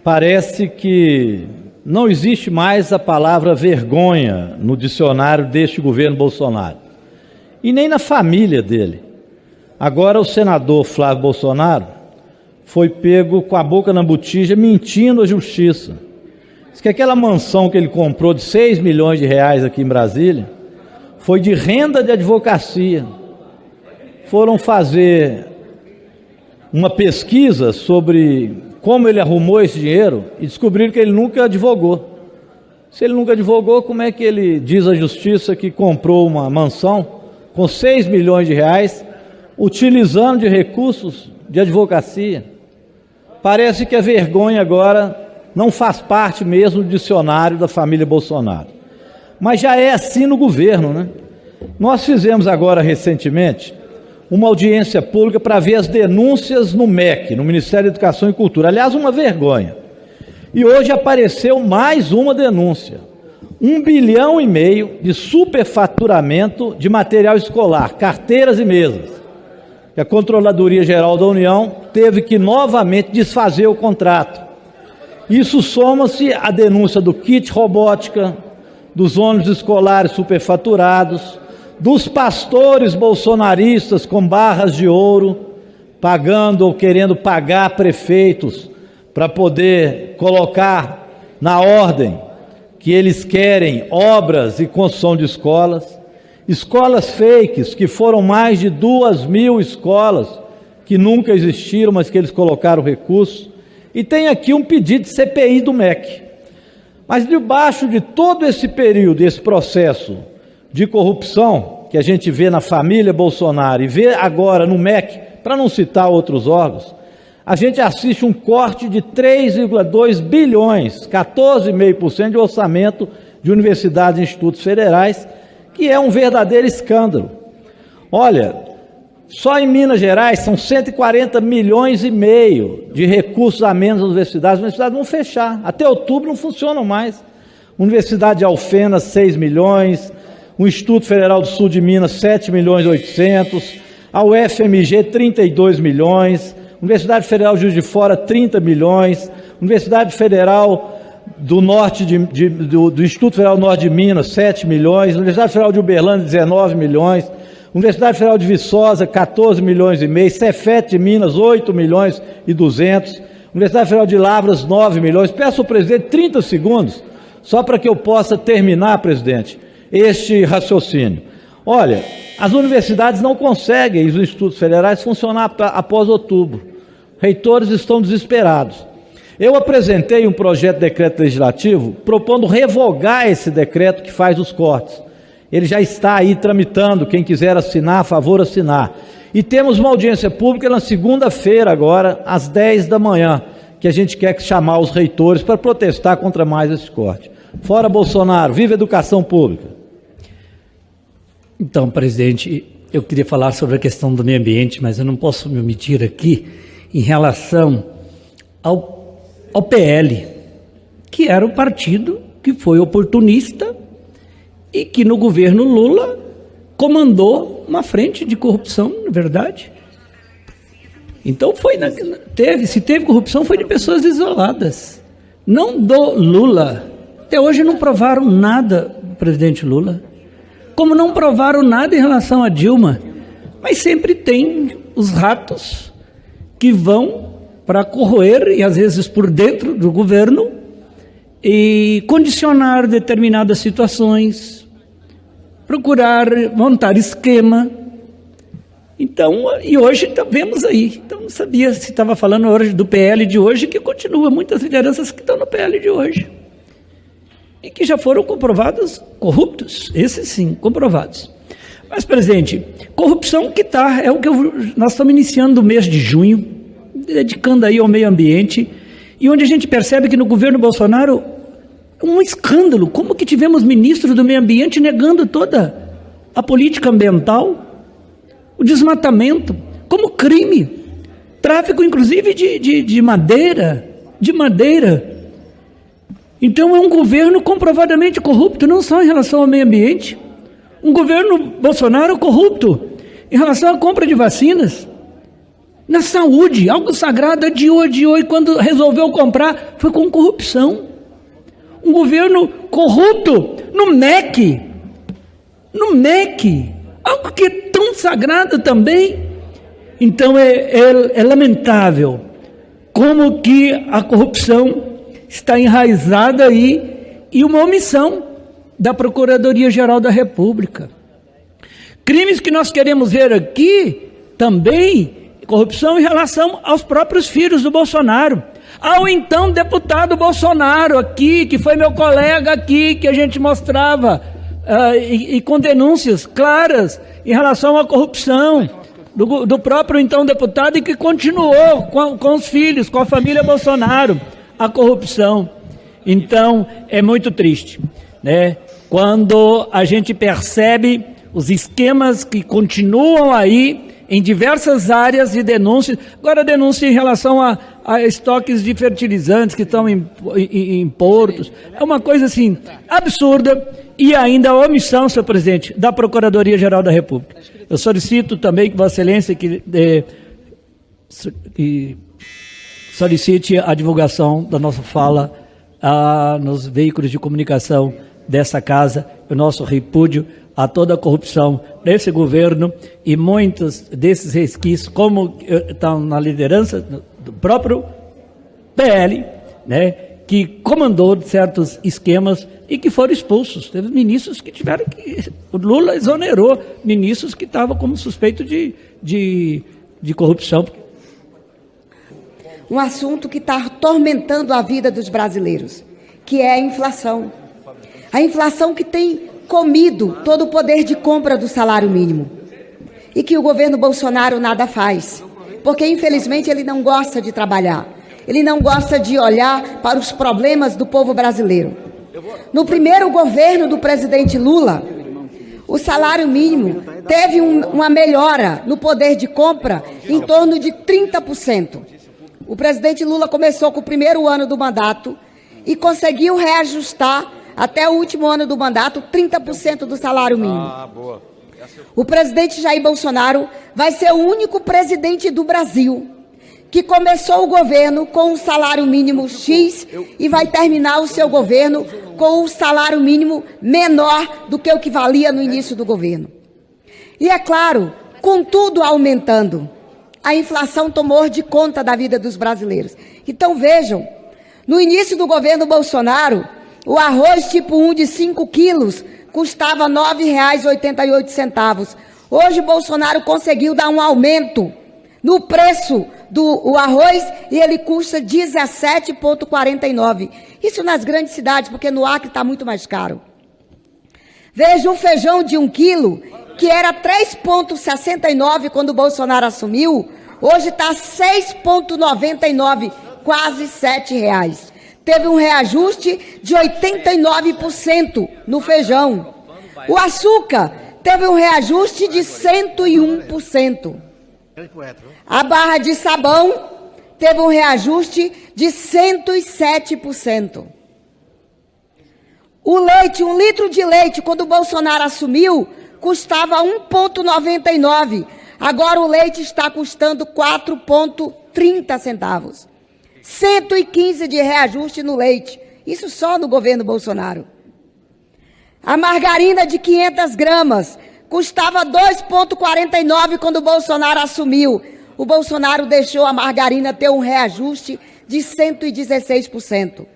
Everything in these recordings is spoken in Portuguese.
Parece que não existe mais a palavra vergonha no dicionário deste governo Bolsonaro, e nem na família dele. Agora o senador Flávio Bolsonaro foi pego com a boca na botija mentindo à justiça. Diz que aquela mansão que ele comprou de 6 milhões de reais aqui em Brasília foi de renda de advocacia. Foram fazer uma pesquisa sobre como ele arrumou esse dinheiro e descobriram que ele nunca advogou. Se ele nunca advogou, como é que ele diz à justiça que comprou uma mansão com 6 milhões de reais utilizando de recursos de advocacia? Parece que a vergonha agora não faz parte mesmo do dicionário da família Bolsonaro. Mas já é assim no governo, né? Nós fizemos agora recentemente uma audiência pública para ver as denúncias no MEC, no Ministério da Educação e Cultura. Aliás, uma vergonha. E hoje apareceu mais uma denúncia. 1,5 bilhão de superfaturamento de material escolar, carteiras e mesas. Que a Controladoria Geral da União teve que novamente desfazer o contrato. Isso soma-se à denúncia do kit robótica, dos ônibus escolares superfaturados, dos pastores bolsonaristas com barras de ouro, pagando ou querendo pagar prefeitos para poder colocar na ordem que eles querem obras e construção de escolas, escolas fakes, que foram mais de 2.000 escolas que nunca existiram, mas que eles colocaram recursos. E tem aqui um pedido de CPI do MEC. Mas debaixo de todo esse período, esse processo de corrupção que a gente vê na família Bolsonaro e vê agora no MEC, para não citar outros órgãos, a gente assiste um corte de 3,2 bilhões, 14,5% de orçamento de universidades e institutos federais, que é um verdadeiro escândalo. Olha, só em Minas Gerais são 140 milhões e meio de recursos a menos nas universidades. As universidades vão fechar, até outubro não funcionam mais. Universidade de Alfenas, 6 milhões, o Instituto Federal do Sul de Minas, 7 milhões e 800, a UFMG, 32 milhões, Universidade Federal de Juiz de Fora, 30 milhões, Universidade Federal do Norte do Instituto Federal do Norte de Minas, 7 milhões, Universidade Federal de Uberlândia, 19 milhões, Universidade Federal de Viçosa, 14 milhões e meio, Cefet de Minas, 8 milhões e 200, Universidade Federal de Lavras, 9 milhões. Peço ao presidente 30 segundos, só para que eu possa terminar, presidente, este raciocínio. Olha, as universidades não conseguem, os institutos federais, funcionar após outubro. Reitores estão desesperados. Eu apresentei um projeto de decreto legislativo propondo revogar esse decreto que faz os cortes. Ele já está aí tramitando, quem quiser assinar, a favor, assinar. E temos uma audiência pública na segunda-feira agora, às 10 da manhã, que a gente quer chamar os reitores para protestar contra mais esse corte. Fora Bolsonaro, viva a educação pública. Então, presidente, eu queria falar sobre a questão do meio ambiente, mas eu não posso me omitir aqui em relação ao PL, que era o partido que foi oportunista e que no governo Lula comandou uma frente de corrupção, na verdade. Então se teve corrupção foi de pessoas isoladas, não do Lula. Até hoje não provaram nada do presidente Lula, como não provaram nada em relação a Dilma, mas sempre tem os ratos que vão para corroer, e às vezes por dentro do governo, e condicionar determinadas situações, procurar montar esquema. Então, e hoje vemos aí, então não sabia se estava falando hoje do PL de hoje, que continua muitas lideranças que estão no PL de hoje, e que já foram comprovados corruptos, esses sim, comprovados. Mas, presidente, corrupção que é o que nós estamos iniciando o mês de junho, dedicando aí ao meio ambiente, e onde a gente percebe que no governo Bolsonaro, um escândalo, como que tivemos ministros do meio ambiente negando toda a política ambiental, o desmatamento, como crime, tráfico inclusive de madeira, Então é um governo comprovadamente corrupto, não só em relação ao meio ambiente, um governo Bolsonaro corrupto em relação à compra de vacinas, Na saúde, algo sagrado, adiou, e quando resolveu comprar, foi com corrupção. Um governo corrupto no MEC, algo que é tão sagrado também. Então é lamentável como que a corrupção está enraizada aí, e uma omissão da Procuradoria-Geral da República. Crimes que nós queremos ver aqui também, corrupção em relação aos próprios filhos do Bolsonaro, ao então deputado Bolsonaro aqui, que foi meu colega aqui, que a gente mostrava, e com denúncias claras em relação à corrupção do próprio então deputado, e que continuou com os filhos, com a família Bolsonaro, a corrupção. Então, é muito triste, né? Quando a gente percebe os esquemas que continuam aí em diversas áreas de denúncia. Agora, denúncia em relação a estoques de fertilizantes que estão em portos. É uma coisa assim absurda, e ainda a omissão, senhor presidente, da Procuradoria-Geral da República. Eu solicito também que Vossa Excelência solicite a divulgação da nossa fala nos veículos de comunicação dessa casa, o nosso repúdio a toda a corrupção desse governo, e muitos desses resquícios, como estão na liderança do próprio PL, né, que comandou certos esquemas e que foram expulsos. Teve ministros que tiveram que... O Lula exonerou ministros que estavam como suspeitos de corrupção. Um assunto que está atormentando a vida dos brasileiros, que é a inflação. A inflação que tem comido todo o poder de compra do salário mínimo. E que o governo Bolsonaro nada faz. Porque, infelizmente, ele não gosta de trabalhar. Ele não gosta de olhar para os problemas do povo brasileiro. No primeiro governo do presidente Lula, o salário mínimo teve uma melhora no poder de compra em torno de 30%. O presidente Lula começou com o primeiro ano do mandato e conseguiu reajustar até o último ano do mandato 30% do salário mínimo. O presidente Jair Bolsonaro vai ser o único presidente do Brasil que começou o governo com o salário mínimo X e vai terminar o seu governo com o salário mínimo menor do que o que valia no início do governo. E é claro, com tudo aumentando, a inflação tomou de conta da vida dos brasileiros. Então vejam, no início do governo Bolsonaro, o arroz tipo 1 de 5 quilos custava R$ 9,88. Hoje Bolsonaro conseguiu dar um aumento no preço do arroz e ele custa R$ 17,49. Isso nas grandes cidades, porque no Acre está muito mais caro. Veja, o feijão de 1 quilo, que era R$ 3,69 quando o Bolsonaro assumiu, hoje está R$ 6,99, quase R$ 7. Teve um reajuste de 89% no feijão. O açúcar teve um reajuste de 101%. A barra de sabão teve um reajuste de 107%. O leite, 1 litro de leite, quando o Bolsonaro assumiu, custava 1,99. Agora o leite está custando 4,30 centavos. 115 de reajuste no leite. Isso só no governo Bolsonaro. A margarina de 500 gramas custava 2,49 quando o Bolsonaro assumiu. O Bolsonaro deixou a margarina ter um reajuste de 116%.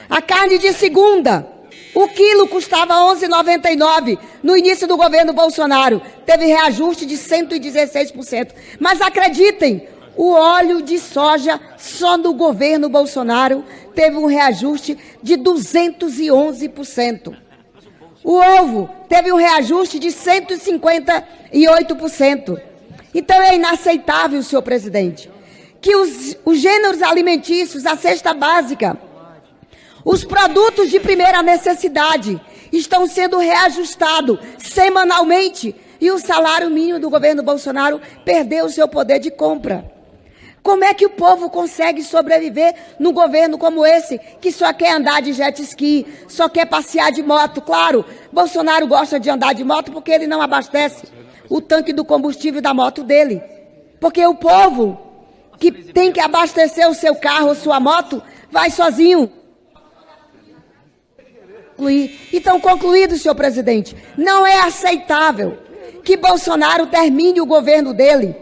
A carne de segunda, o quilo custava 11,99 no início do governo Bolsonaro. Teve reajuste de 116%. Mas acreditem, o óleo de soja, só no governo Bolsonaro, teve um reajuste de 211%. O ovo teve um reajuste de 158%. Então é inaceitável, senhor presidente, que os gêneros alimentícios, a cesta básica, os produtos de primeira necessidade estão sendo reajustados semanalmente e o salário mínimo do governo Bolsonaro perdeu o seu poder de compra. Como é que o povo consegue sobreviver num governo como esse, que só quer andar de jet ski, só quer passear de moto? Claro, Bolsonaro gosta de andar de moto porque ele não abastece o tanque do combustível da moto dele. Porque o povo que tem que abastecer o seu carro ou sua moto, vai sozinho. Então, concluído, senhor presidente, não é aceitável que Bolsonaro termine o governo dele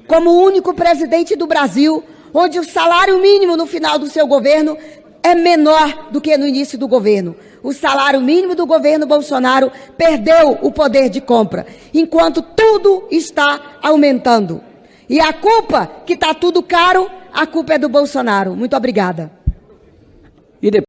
como o único presidente do Brasil, onde o salário mínimo no final do seu governo é menor do que no início do governo. O salário mínimo do governo Bolsonaro perdeu o poder de compra, enquanto tudo está aumentando. E a culpa, que está tudo caro, a culpa é do Bolsonaro. Muito obrigada.